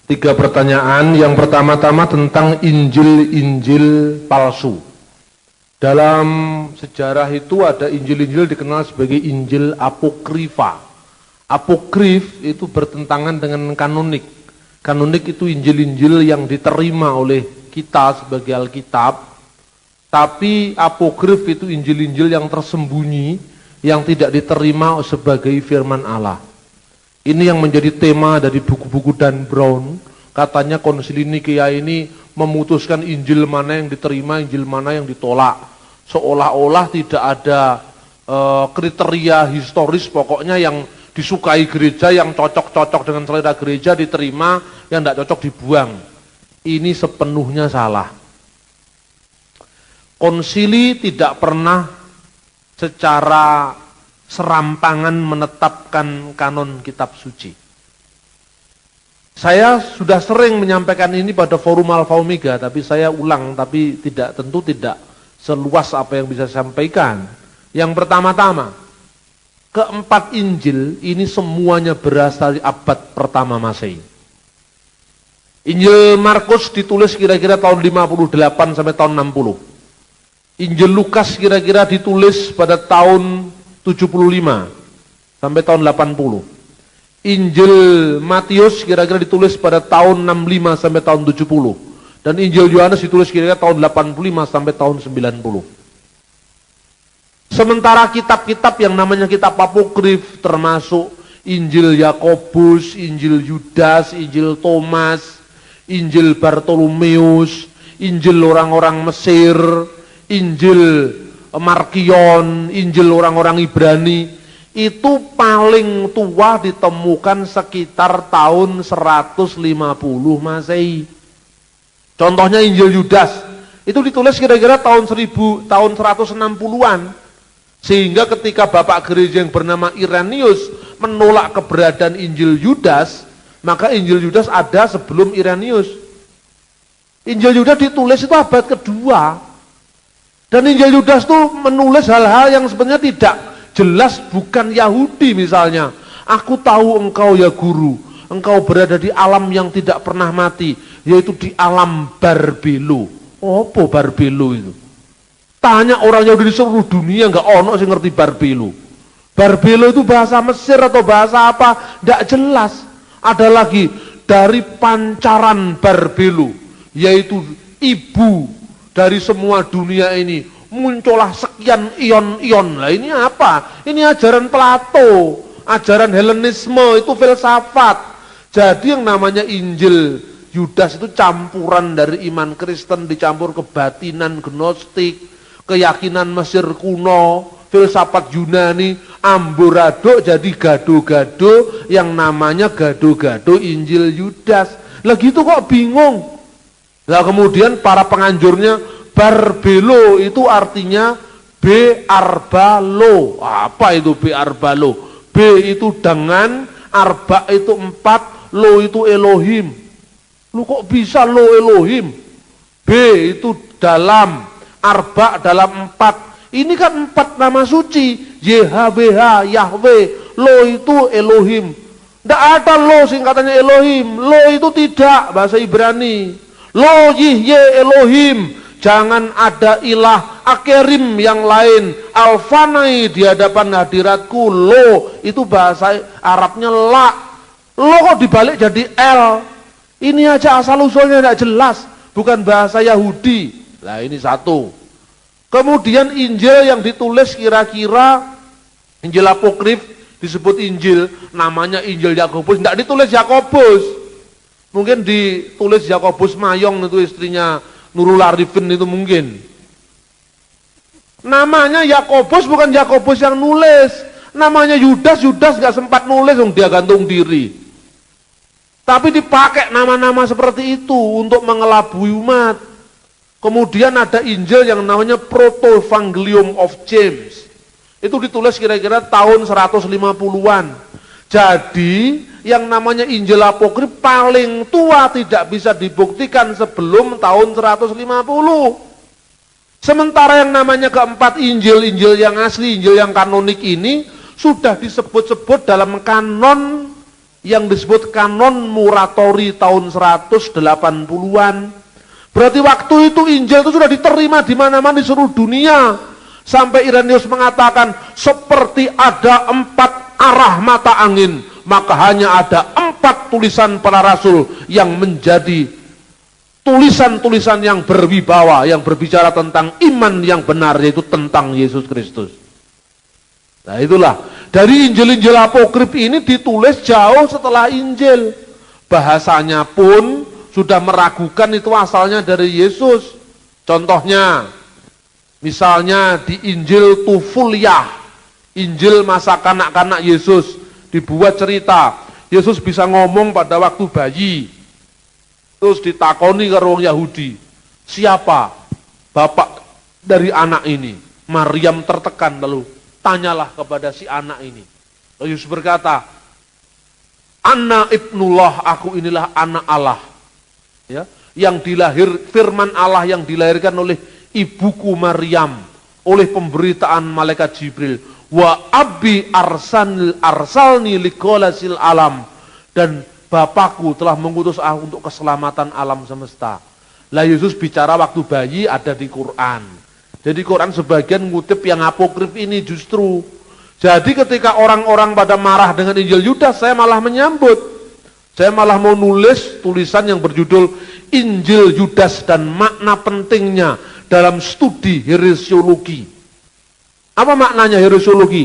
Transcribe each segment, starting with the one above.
Tiga pertanyaan. Yang pertama-tama tentang Injil-Injil palsu. Dalam sejarah itu ada Injil-Injil dikenal sebagai Injil apokrifa. Apokrif itu bertentangan dengan kanonik. Kanonik itu Injil-Injil yang diterima oleh kita sebagai Alkitab. Tapi apokrif itu Injil-Injil yang tersembunyi, yang tidak diterima sebagai firman Allah. Ini yang menjadi tema dari buku-buku Dan Brown. Katanya Konsili Nikea ini memutuskan Injil mana yang diterima, Injil mana yang ditolak. Seolah-olah tidak ada kriteria historis, pokoknya yang disukai gereja, yang cocok-cocok dengan selera gereja diterima, yang tidak cocok dibuang. Ini sepenuhnya salah. Konsili tidak pernah secara serampangan menetapkan kanon kitab suci. Saya sudah sering menyampaikan ini pada forum Alfa Omega, tapi saya ulang, tapi tentu tidak seluas apa yang bisa saya sampaikan. Yang pertama-tama, keempat Injil ini semuanya berasal dari abad pertama Masehi. Injil Markus ditulis kira-kira tahun 58 sampai tahun 60. Injil Lukas kira-kira ditulis pada tahun 75 sampai tahun 80. Injil Matius kira-kira ditulis pada tahun 65 sampai tahun 70. Dan Injil Yohanes ditulis kira-kira tahun 85 sampai tahun 90. Sementara kitab-kitab yang namanya kitab apokrif termasuk Injil Yakobus, Injil Yudas, Injil Thomas, Injil Bartolomeus, Injil orang-orang Mesir, Injil Markion, Injil orang-orang Ibrani, itu paling tua ditemukan sekitar tahun 150 Masehi. Contohnya Injil Yudas, itu ditulis kira-kira tahun 160-an. Sehingga ketika Bapak Gereja yang bernama Irenaeus menolak keberadaan Injil Yudas, maka Injil Yudas ada sebelum Irenaeus. Injil Yudas ditulis itu abad kedua. Dan Injil Yudas itu menulis hal-hal yang sebenarnya tidak jelas, bukan Yahudi misalnya. Aku tahu engkau ya guru, engkau berada di alam yang tidak pernah mati, yaitu di alam Barbelo. Apa Barbelo itu? Tanya orang Yahudi di seluruh dunia, enggak ono sing ngerti Barbelo. Barbelo itu bahasa Mesir atau bahasa apa? Enggak jelas. Ada lagi dari pancaran Barbelo, yaitu ibu dari semua dunia ini. Muncullah sekian ion-ion. Lah ini apa? Ini ajaran Plato, ajaran Helenisme, itu filsafat. Jadi yang namanya Injil Yudas itu campuran dari iman Kristen dicampur kebatinan Gnostik, keyakinan Mesir kuno, filsafat Yunani, amburaduk jadi gado-gado yang namanya gado-gado Injil Yudas. Lah gitu kok bingung. Lah kemudian para penganjurnya, Barbelo itu artinya B arbalo. Apa itu B arbalo? B itu dengan, arba itu 4, lo itu Elohim. Lu kok bisa lo Elohim? B itu dalam, arba dalam 4. Ini kan 4 nama suci. YHWH, Yahweh. Lo itu Elohim. Tidak ada lo singkatannya Elohim. Lo itu tidak, bahasa Ibrani. Lo yihye Elohim. Jangan ada ilah akerim yang lain. Alfanai di hadapan hadiratku. Lo itu bahasa Arabnya la. Lo kok dibalik jadi L. Ini aja asal usulnya tidak jelas, bukan bahasa Yahudi. Nah ini satu. Kemudian Injil yang ditulis kira-kira Injil apokrif disebut Injil, namanya Injil Yakobus, tidak ditulis Yakobus. Mungkin ditulis Yakobus Mayong, itu istrinya Nurul Arifin itu mungkin. Namanya Yakobus bukan Yakobus yang nulis. Namanya Yudas gak sempat nulis, dia gantung diri. Tapi dipakai nama-nama seperti itu untuk mengelabui umat. Kemudian ada Injil yang namanya Proto-Evangelium of James. Itu ditulis kira-kira tahun 150-an. Jadi yang namanya Injil apokrif paling tua tidak bisa dibuktikan sebelum tahun 150. Sementara yang namanya keempat Injil, Injil yang asli, Injil yang kanonik ini sudah disebut-sebut dalam kanon yang disebut kanon Muratori tahun 180-an. Berarti waktu itu Injil itu sudah diterima di mana-mana di seluruh dunia. Sampai Irenaeus mengatakan seperti ada 4 arah mata angin, maka hanya ada 4 tulisan para rasul yang menjadi tulisan-tulisan yang berwibawa, yang berbicara tentang iman yang benar, yaitu tentang Yesus Kristus. Nah itulah, dari Injil-Injil apokrif ini ditulis jauh setelah Injil. Bahasanya pun sudah meragukan itu asalnya dari Yesus. Contohnya, misalnya di Injil Tufuliah, Injil masa kanak-kanak Yesus, dibuat cerita, Yesus bisa ngomong pada waktu bayi. Terus ditakoni ke orang Yahudi, siapa bapak dari anak ini? Maryam tertekan, lalu tanyalah kepada si anak ini. Lalu Yesus berkata, Ana ibnullah, aku inilah anak Allah. Ya, yang firman Allah yang dilahirkan oleh ibuku Maryam, oleh pemberitaan malaikat Jibril. Wa abi arsalni liqolasil alam, dan Bapakku telah mengutus aku untuk keselamatan alam semesta. Lah Yesus bicara waktu bayi ada di Quran. Jadi Quran sebagian ngutip yang apokrif ini justru. Jadi ketika orang-orang pada marah dengan Injil Yudas, saya malah menyambut. Saya malah mau nulis tulisan yang berjudul Injil Yudas dan makna pentingnya dalam studi heresiologi. Apa maknanya heresiologi?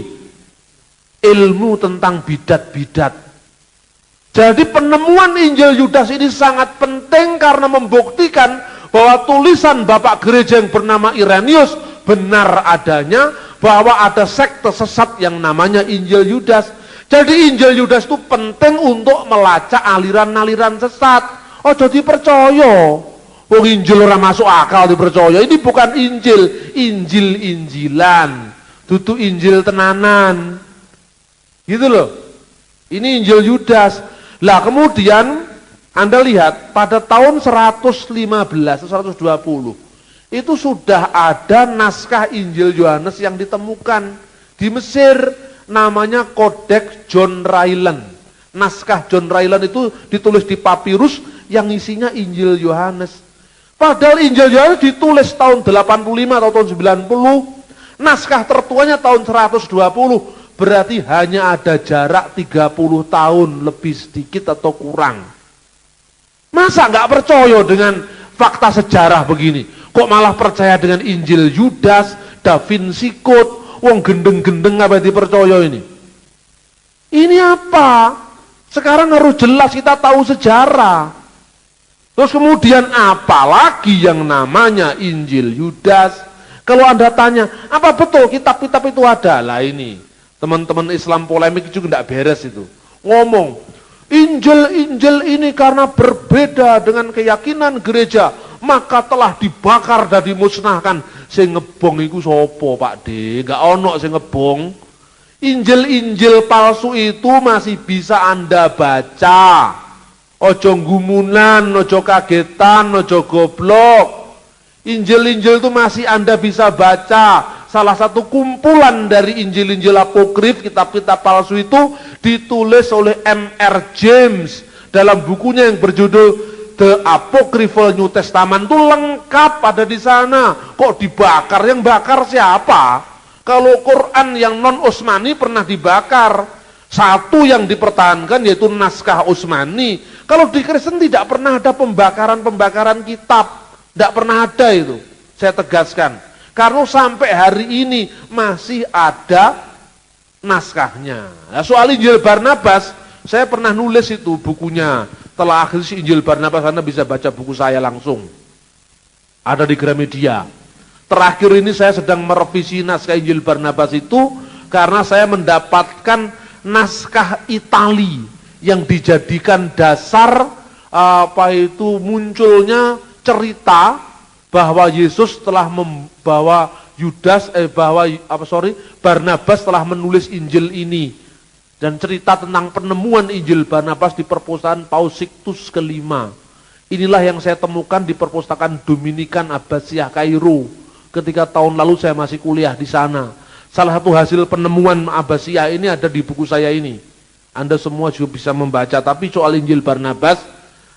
Ilmu tentang bidat-bidat. Jadi penemuan Injil Yudas ini sangat penting karena membuktikan bahwa tulisan Bapak Gereja yang bernama Irenaeus benar adanya, bahwa ada sekte sesat yang namanya Injil Yudas. Jadi Injil Yudas itu penting untuk melacak aliran-aliran sesat. Oh jadi percaya. Oh Injil orang masuk akal dipercaya. Ini bukan Injil, Injil-Injilan. Dudu Injil tenanan. Gitu loh. Ini Injil Yudas. Lah kemudian Anda lihat pada tahun 115 120 itu sudah ada naskah Injil Yohanes yang ditemukan di Mesir, namanya Codex John Ryland. Naskah John Ryland itu ditulis di papirus yang isinya Injil Yohanes. Padahal Injil Yohanes ditulis tahun 85 atau tahun 90, naskah tertuanya tahun 120. Berarti hanya ada jarak 30 tahun lebih sedikit atau kurang. Masa nggak percaya dengan fakta sejarah begini? Kok malah percaya dengan Injil Yudas, Da Vinci Code, wong gendeng-gendeng apa dipercaya ini? Ini apa? Sekarang harus jelas kita tahu sejarah. Terus kemudian apa lagi yang namanya Injil Yudas? Kalau Anda tanya, apa betul kitab-kitab itu ada? Lah ini. Teman-teman Islam polemik juga tidak beres itu. Ngomong, Injil ini karena berbeda dengan keyakinan gereja, maka telah dibakar dan dimusnahkan. Sing ngebong iku sopo Pak D? Enggak ono sing ngebong. Injil-injil palsu itu masih bisa Anda baca. Ojo gumunan, ojo kagetan, ojo goblok. Injil-injil itu masih Anda bisa baca. Salah satu kumpulan dari Injil-Injil apokrif, kitab-kitab palsu itu ditulis oleh M.R. James dalam bukunya yang berjudul The Apocryphal New Testament. Itu lengkap ada di sana. Kok dibakar? Yang bakar siapa? Kalau Quran yang non-Utsmani pernah dibakar. Satu yang dipertahankan yaitu naskah Utsmani. Kalau di Kristen tidak pernah ada pembakaran-pembakaran kitab. Tidak pernah ada itu. Saya tegaskan. Karena sampai hari ini masih ada naskahnya. Nah, soal Injil Barnabas, saya pernah nulis itu bukunya. Telah akhir Injil Barnabas, Anda bisa baca buku saya langsung. Ada di Gramedia. Terakhir ini saya sedang merevisi naskah Injil Barnabas itu karena saya mendapatkan naskah Itali yang dijadikan dasar munculnya cerita bahwa Yesus telah membawa Barnabas telah menulis Injil ini, dan cerita tentang penemuan Injil Barnabas di perpustakaan Paus Sixtus kelima. Inilah yang saya temukan di perpustakaan Dominikan Abbasiyah Kairo ketika tahun lalu saya masih kuliah di sana. Salah satu hasil penemuan Abbasiyah ini ada di buku saya ini. Anda semua juga bisa membaca, tapi soal Injil Barnabas,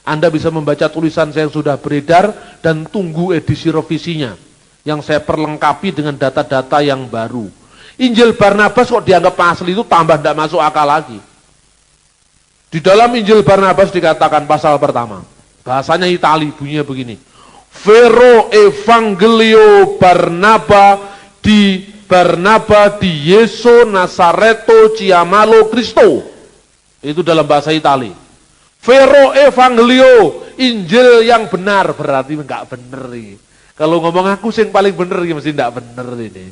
Anda bisa membaca tulisan saya yang sudah beredar dan tunggu edisi revisinya, yang saya perlengkapi dengan data-data yang baru. Injil Barnabas kok dianggap asli itu tambah tidak masuk akal lagi. Di dalam Injil Barnabas dikatakan pasal pertama, bahasanya Itali, bunyinya begini. Vero Evangelio Barnaba di Yesu Nazareto Ciamalo Cristo. Itu dalam bahasa Itali. Vero Evangelio, Injil yang benar, berarti enggak bener ini. Kalau ngomong aku sing paling bener ini mesti enggak bener ini.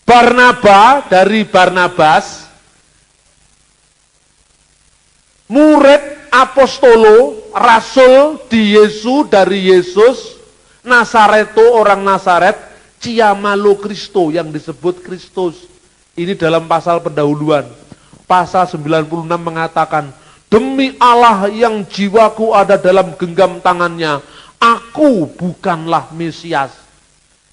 Barnaba dari Barnabas, murid apostolo, rasul di Yesus dari Yesus, Nazareto orang Nazaret, Ciamalo Cristo yang disebut Kristus. Ini dalam pasal pendahuluan. Pasal 96 mengatakan, demi Allah yang jiwaku ada dalam genggam tangannya, aku bukanlah Mesias.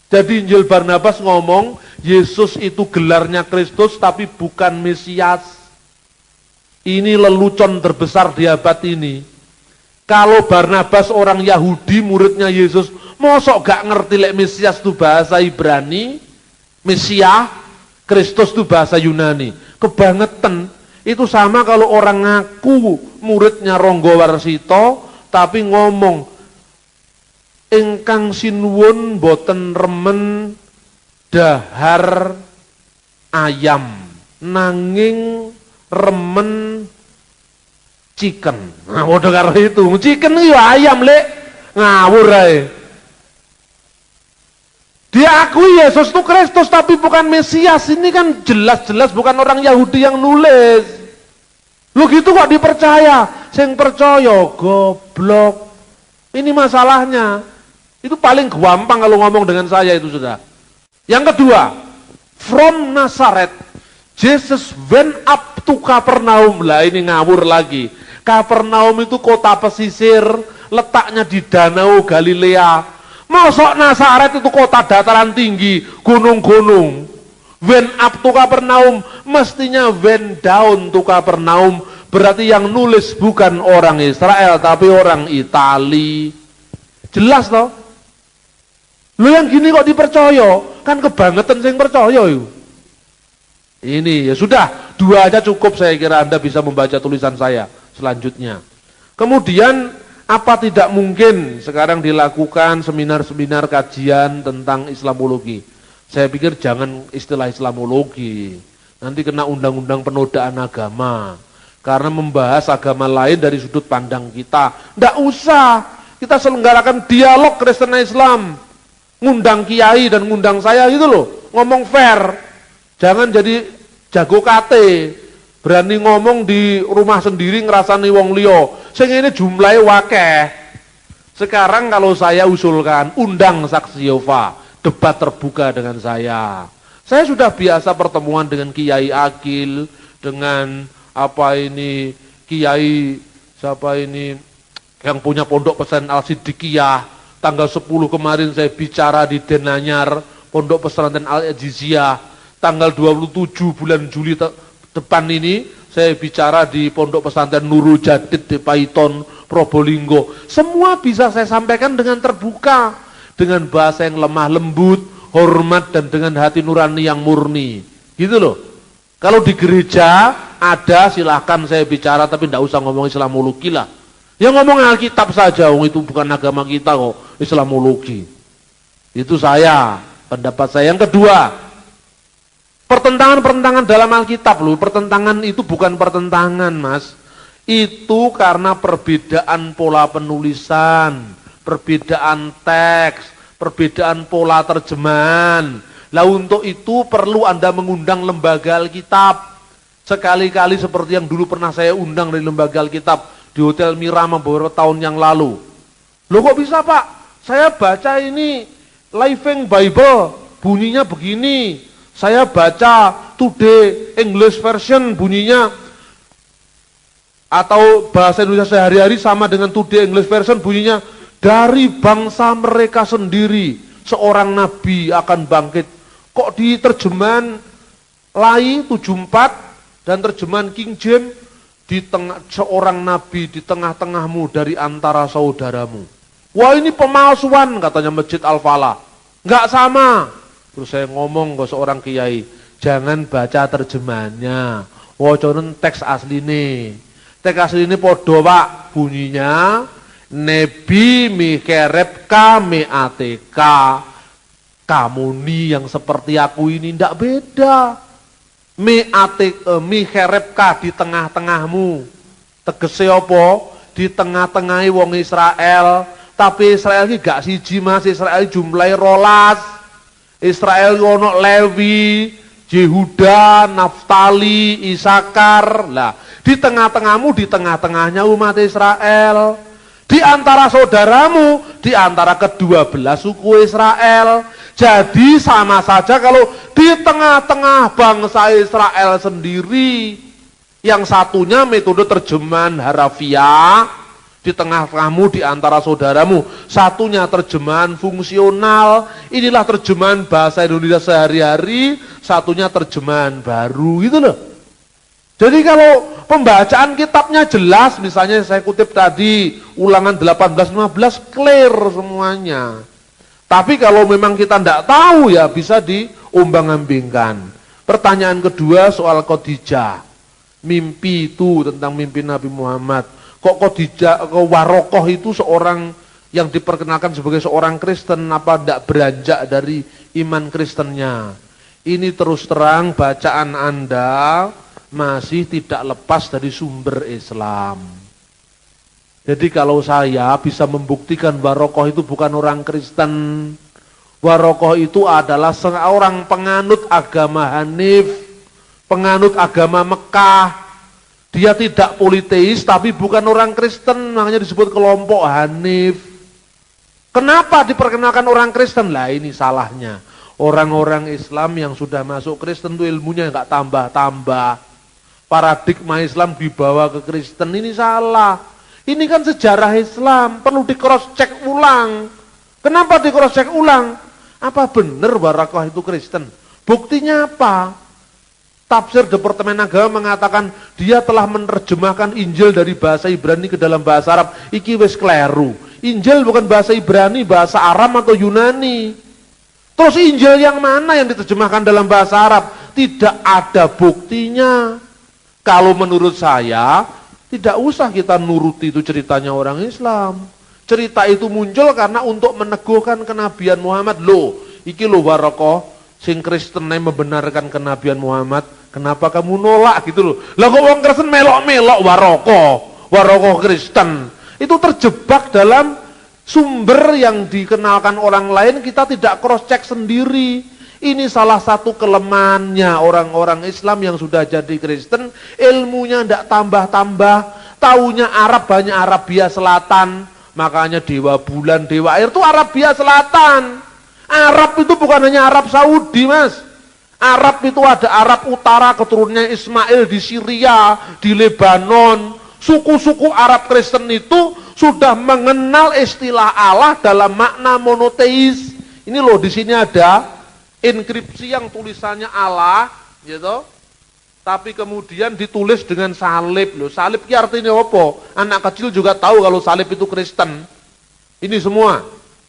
Jadi Injil Barnabas ngomong, Yesus itu gelarnya Kristus tapi bukan Mesias. Ini lelucon terbesar di abad ini. Kalau Barnabas orang Yahudi, muridnya Yesus, mosok gak ngerti lek Mesias itu bahasa Ibrani, Mesias, Kristus itu bahasa Yunani. Kebangetan. Itu sama kalau orang ngaku muridnya Ronggo Warsito, tapi ngomong, ingkang sinuwun boten remen dahar ayam, nanging remen chicken. Nah, waduh karo itu, chicken itu ayam lek, ngawur ae. Diakui Yesus itu Kristus tapi bukan Mesias. Ini kan jelas-jelas bukan orang Yahudi yang nulis. Lu gitu kok dipercaya? Sing percaya goblok. Ini masalahnya. Itu paling gampang kalau ngomong dengan saya itu sudah. Yang kedua, from Nazareth, Jesus went up to Kapernaum. Lah ini ngawur lagi. Kapernaum itu kota pesisir, letaknya di Danau Galilea. Masuk Nazaret itu kota dataran tinggi, gunung-gunung. Went up to Kapernaum, mestinya went down to Kapernaum. Berarti yang nulis bukan orang Israel, tapi orang Itali. Jelas toh? Lu yang gini kok dipercaya? Kan kebangetan sing percaya yuk. Ini ya sudah, dua aja cukup saya kira Anda bisa membaca tulisan saya selanjutnya. Kemudian apa tidak mungkin sekarang dilakukan seminar-seminar kajian tentang Islamologi? Saya pikir jangan istilah Islamologi. Nanti kena undang-undang penodaan agama. Karena membahas agama lain dari sudut pandang kita. Nggak usah. Kita selenggarakan dialog Kristen Islam. Ngundang kiai dan ngundang saya gitu loh. Ngomong fair. Jangan jadi jago kate. Berani ngomong di rumah sendiri ngerasani wong liya. Sing ini jumlahnya wakeh. Sekarang kalau saya usulkan undang saksi Yehova, debat terbuka dengan saya. Saya sudah biasa pertemuan dengan Kiai Akil, dengan Kiai siapa ini yang punya pondok pesantren Al-Siddiqiyah. Tanggal 10 kemarin saya bicara di Denanyar, pondok pesantren Al-Jiziyah. Tanggal 27 bulan Juli depan ini saya bicara di pondok pesantren Nurul Jadid di Paiton, Probolinggo. Semua bisa saya sampaikan dengan terbuka, dengan bahasa yang lemah lembut, hormat dan dengan hati nurani yang murni. Gitu loh. Kalau di gereja ada silahkan saya bicara tapi tidak usah ngomong Islamologi lah. Ya ngomong Alkitab saja, itu bukan agama kita kok, Islamologi. Itu saya, pendapat saya. Yang kedua, pertentangan-pertentangan dalam Alkitab loh, pertentangan itu bukan pertentangan mas, itu karena perbedaan pola penulisan, perbedaan teks, perbedaan pola terjemahan. Lah untuk itu perlu Anda mengundang lembaga Alkitab, sekali-kali seperti yang dulu pernah saya undang dari lembaga Alkitab di Hotel Miramah beberapa tahun yang lalu. Loh kok bisa Pak? Saya baca ini Living Bible, bunyinya begini. Saya baca Today English Version bunyinya, atau bahasa Indonesia sehari-hari sama dengan Today English Version bunyinya, dari bangsa mereka sendiri seorang nabi akan bangkit. Kok di terjemahan Lai 74 Dan terjemahan King James, di tengah seorang nabi di tengah-tengahmu dari antara saudaramu. Wah, ini pemalsuan katanya Masjid Al-Falah. Enggak sama. Terus saya ngomong ke seorang kiai, jangan baca terjemahannya. Waconen teks asli nih. Teks asli ini podo Pak, bunyinya Nebi mikerepka meateka. Kamu nih yang seperti aku ini ndak beda. Mikerepka di tengah-tengahmu. Tegese apa? Di tengah-tengahi wong Israel. Tapi Israel ini gak siji Mas, Israel jumlahi 12. Israel ono Lewi, Yehuda, Naftali, Isakar. Lah, di tengah-tengahmu, di tengah-tengahnya umat Israel. Di antara saudaramu, di antara ke-12 suku Israel. Jadi sama saja kalau di tengah-tengah bangsa Israel sendiri, yang satunya metode terjemahan harafiah, di tengah-tengahmu, di antara saudaramu, satunya terjemahan fungsional, inilah terjemahan bahasa Indonesia sehari-hari, satunya terjemahan baru, gitu loh. Jadi kalau pembacaan kitabnya jelas, misalnya saya kutip tadi, ulangan 18-15, clear semuanya. Tapi kalau memang kita tidak tahu ya bisa diombang-ambingkan. Pertanyaan kedua soal Khadijah. Mimpi itu tentang mimpi Nabi Muhammad. Kok Khadijah, Warokoh itu seorang yang diperkenalkan sebagai seorang Kristen, apa tidak beranjak dari iman Kristennya? Ini terus terang bacaan Anda masih tidak lepas dari sumber Islam. Jadi kalau saya bisa membuktikan Warokoh itu bukan orang Kristen, Warokoh itu adalah seorang penganut agama Hanif, penganut agama Mekah. Dia tidak politeis tapi bukan orang Kristen, makanya disebut kelompok Hanif. Kenapa diperkenalkan orang Kristen? Lah ini salahnya. Orang-orang Islam yang sudah masuk Kristen itu ilmunya nggak tambah-tambah. Paradigma Islam dibawa ke Kristen, ini salah. Ini kan sejarah Islam, perlu di cross check ulang. Kenapa di cross check ulang? Apa benar Warokoh itu Kristen? Buktinya apa? Tafsir Departemen Agama mengatakan dia telah menerjemahkan Injil dari bahasa Ibrani ke dalam bahasa Arab. Iki wis kleru. Injil bukan bahasa Ibrani, bahasa Aram atau Yunani. Terus Injil yang mana yang diterjemahkan dalam bahasa Arab? Tidak ada buktinya. Kalau menurut saya, tidak usah kita nuruti itu ceritanya orang Islam. Cerita itu muncul karena untuk meneguhkan kenabian Muhammad. Loh, iki lo Warokoh, sing Kristen membenarkan kenabian Muhammad, kenapa kamu nolak gitu loh. Lah kok orang Kristen melok-melok Warokoh Kristen. Itu terjebak dalam sumber yang dikenalkan orang lain, kita tidak cross check sendiri. Ini salah satu kelemahannya orang-orang Islam yang sudah jadi Kristen, ilmunya tidak tambah-tambah, taunya Arab, banyak Arabia Selatan, makanya dewa bulan, dewa air itu Arabia Selatan. Arab itu bukan hanya Arab Saudi Mas, Arab itu ada Arab Utara, keturunannya Ismail di Syria, di Lebanon. Suku-suku Arab Kristen itu sudah mengenal istilah Allah dalam makna monoteis. Ini loh, di sini ada inskripsi yang tulisannya Allah, gitu. Tapi kemudian ditulis dengan salib loh. Salib itu artinya apa? Anak kecil juga tahu kalau salib itu Kristen. Ini semua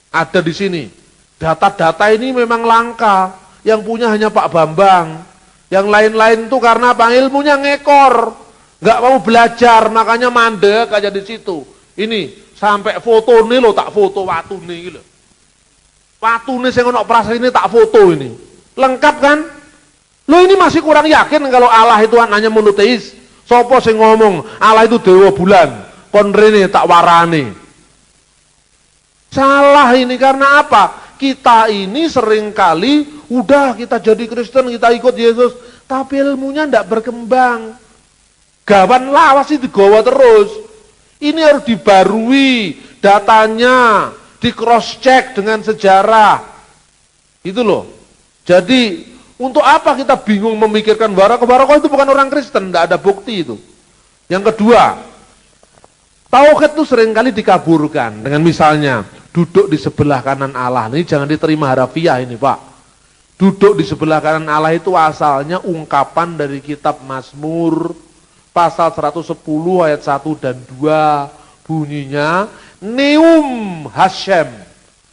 ada di sini. Data-data ini memang langka. Yang punya hanya Pak Bambang. Yang lain-lain itu karena apa? Ilmunya ngekor. Nggak mau belajar, makanya mandek aja di situ. Ini sampai foto nih lo, tak foto waktu nih gitu. Watu nih saya ngono prasasti ini tak foto ini. Lengkap kan? Lo ini masih kurang yakin kalau Allah itu anaknya monoteis. Sopo sing ngomong Allah itu dewa bulan. Kon rene tak warane. Salah ini karena apa? Kita ini seringkali udah kita jadi Kristen, kita ikut Yesus, tapi ilmunya ndak berkembang. Gawan lawas itu digawa terus. Ini harus dibarui datanya. Di cross check dengan sejarah. Itu loh. Jadi untuk apa kita bingung memikirkan Warokoh? Warokoh itu bukan orang Kristen, tidak ada bukti itu. Yang kedua, tauhid itu seringkali dikaburkan dengan misalnya duduk di sebelah kanan Allah. Ini jangan diterima harafiah ini Pak. Duduk di sebelah kanan Allah itu asalnya ungkapan dari kitab Mazmur pasal 110 ayat 1 dan 2. Bunyinya, Neum Hashem,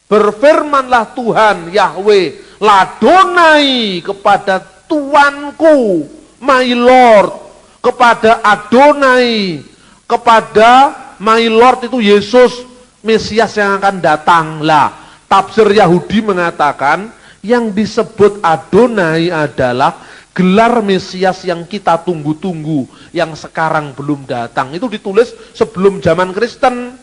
berfirmanlah Tuhan Yahweh, ladonai kepada Tuanku, my Lord, kepada Adonai, kepada my Lord itu Yesus, Mesias yang akan datang. Lah, tafsir Yahudi mengatakan yang disebut Adonai adalah gelar Mesias yang kita tunggu-tunggu, yang sekarang belum datang. Itu ditulis sebelum zaman Kristen.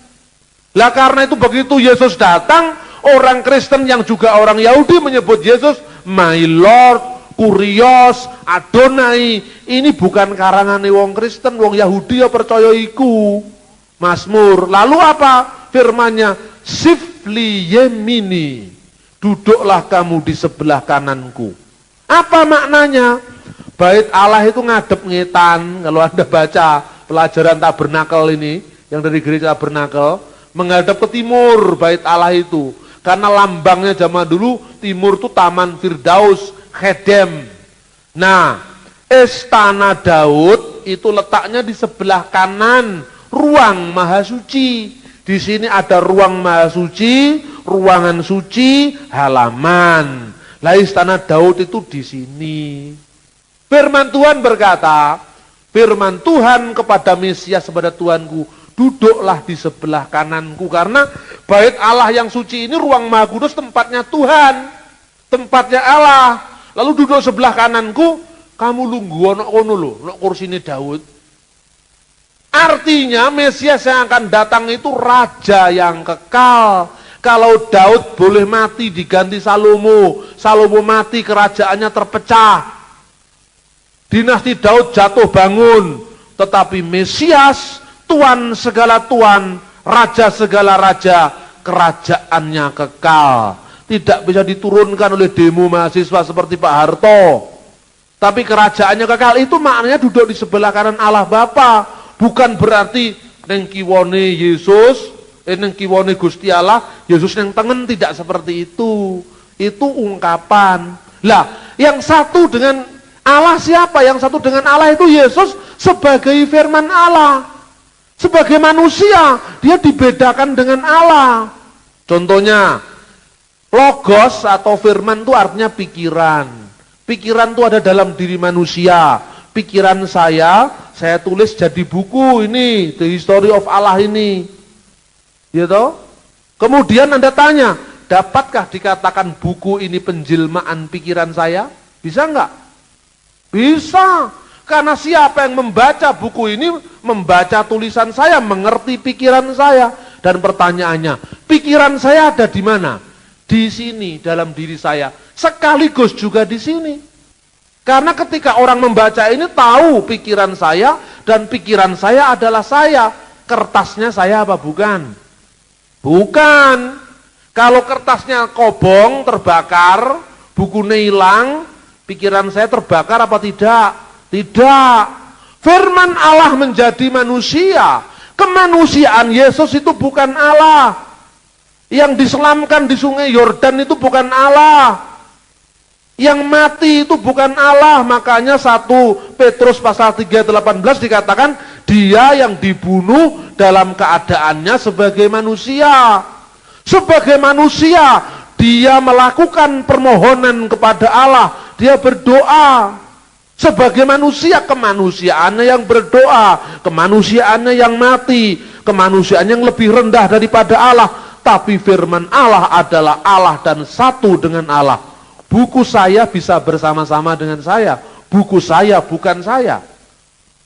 Lah karena itu begitu Yesus datang, orang Kristen yang juga orang Yahudi menyebut Yesus my Lord, Kurios, Adonai. Ini bukan karangan wong Kristen, wong Yahudi ya percaya iku. Mazmur. Lalu apa firmannya? Sifli yemini, duduklah kamu di sebelah kananku. Apa maknanya? Bait Allah itu ngadep ngetan. Kalau Anda baca pelajaran tabernakel ini, yang dari gereja tabernakel, menghadap ke timur bait Allah itu. Karena lambangnya zaman dulu, timur itu Taman Firdaus, Khedem. Nah, Istana Daud itu letaknya di sebelah kanan ruang Mahasuci. Di sini ada ruang Mahasuci, ruangan suci, halaman. Lah Istana Daud itu di sini. Firman Tuhan berkata, firman Tuhan kepada Mesias, kepada Tuanku, duduklah di sebelah kananku. Karena bait Allah yang suci ini ruang Maha Kudus, tempatnya Tuhan, tempatnya Allah. Lalu duduk sebelah kananku, kamu lungguh ana kono lho, ana kursine Daud. Artinya Mesias yang akan datang itu raja yang kekal. Kalau Daud boleh mati diganti Salomo, Salomo mati kerajaannya terpecah, dinasti Daud jatuh bangun. Tetapi Mesias, Tuan segala Tuan, Raja segala Raja, kerajaannya kekal. Tidak bisa diturunkan oleh demo mahasiswa seperti Pak Harto. Tapi kerajaannya kekal, itu maknanya duduk di sebelah kanan Allah Bapa. Bukan berarti neng kiwone Yesus, neng kiwone Gusti Allah, Yesus yang tengen, tidak seperti itu. Itu ungkapan. Lah, yang satu dengan Allah siapa? Yang satu dengan Allah itu Yesus sebagai firman Allah. Sebagai manusia, dia dibedakan dengan Allah. Contohnya, logos atau firman itu artinya pikiran. Pikiran itu ada dalam diri manusia. Pikiran saya tulis jadi buku ini, The History of Allah ini. Gitu? Kemudian Anda tanya, dapatkah dikatakan buku ini penjelmaan pikiran saya? Bisa enggak? Bisa. Karena siapa yang membaca buku ini, membaca tulisan saya, mengerti pikiran saya. Dan pertanyaannya, pikiran saya ada di mana? Di sini, dalam diri saya. Sekaligus juga di sini. Karena ketika orang membaca ini tahu pikiran saya, dan pikiran saya adalah saya. Kertasnya saya apa bukan? Bukan. Kalau kertasnya kobong, terbakar, bukunya hilang, pikiran saya terbakar apa tidak? Tidak. Firman Allah menjadi manusia. Kemanusiaan Yesus itu bukan Allah. Yang diselamkan di sungai Yordan itu bukan Allah. Yang mati itu bukan Allah. Makanya 1 Petrus pasal 3:18 dikatakan dia yang dibunuh dalam keadaannya sebagai manusia. Sebagai manusia dia melakukan permohonan kepada Allah. Dia berdoa. Sebagai manusia, kemanusiaannya yang berdoa, kemanusiaannya yang mati, kemanusiaan yang lebih rendah daripada Allah. Tapi firman Allah adalah Allah dan satu dengan Allah. Buku saya bisa bersama-sama dengan saya. Buku saya bukan saya.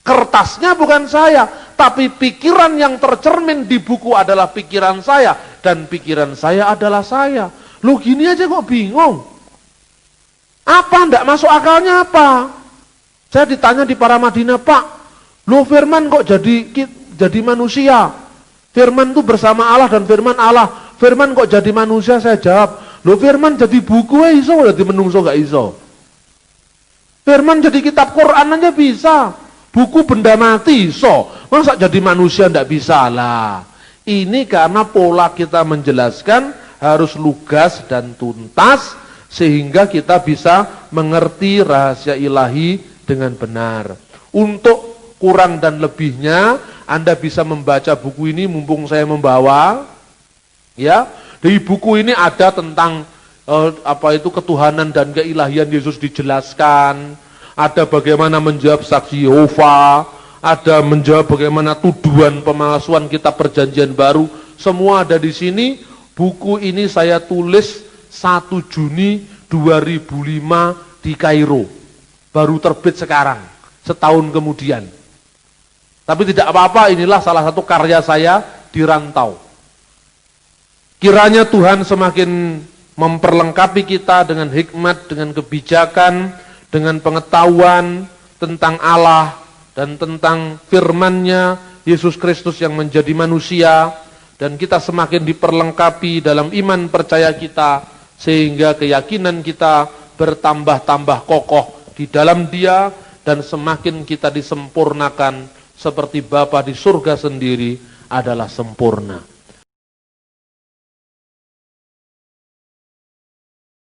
Kertasnya bukan saya. Tapi pikiran yang tercermin di buku adalah pikiran saya. Dan pikiran saya adalah saya. Loh gini aja kok bingung. Apa enggak masuk akalnya apa? Saya ditanya di Paramadina, Pak, loh firman kok jadi manusia? Firman itu bersama Allah dan firman Allah. Firman kok jadi manusia? Saya jawab, loh firman jadi buku iso, jadi menungso gak iso. Firman jadi kitab Quran aja bisa. Buku benda mati iso. Masa jadi manusia enggak bisa lah. Ini karena pola kita menjelaskan harus lugas dan tuntas. sehingga kita bisa mengerti rahasia ilahi dengan benar. Untuk kurang dan lebihnya, Anda bisa membaca buku ini mumpung saya membawa. Ya, di buku ini ada tentang ketuhanan dan keilahian Yesus dijelaskan. Ada bagaimana menjawab saksi Yehova, ada menjawab bagaimana tuduhan pemalsuan kitab Perjanjian Baru. Semua ada di sini. Buku ini saya tulis 1 Juni 2005 di Kairo. Baru terbit sekarang, setahun kemudian. Tapi tidak apa-apa, inilah salah satu karya saya di rantau. Kiranya Tuhan semakin memperlengkapi kita dengan hikmat, dengan kebijakan, dengan pengetahuan tentang Allah dan tentang firman-Nya, Yesus Kristus yang menjadi manusia, dan kita semakin diperlengkapi dalam iman percaya kita, sehingga keyakinan kita bertambah-tambah kokoh di dalam Dia, dan semakin kita disempurnakan seperti Bapa di surga sendiri adalah sempurna.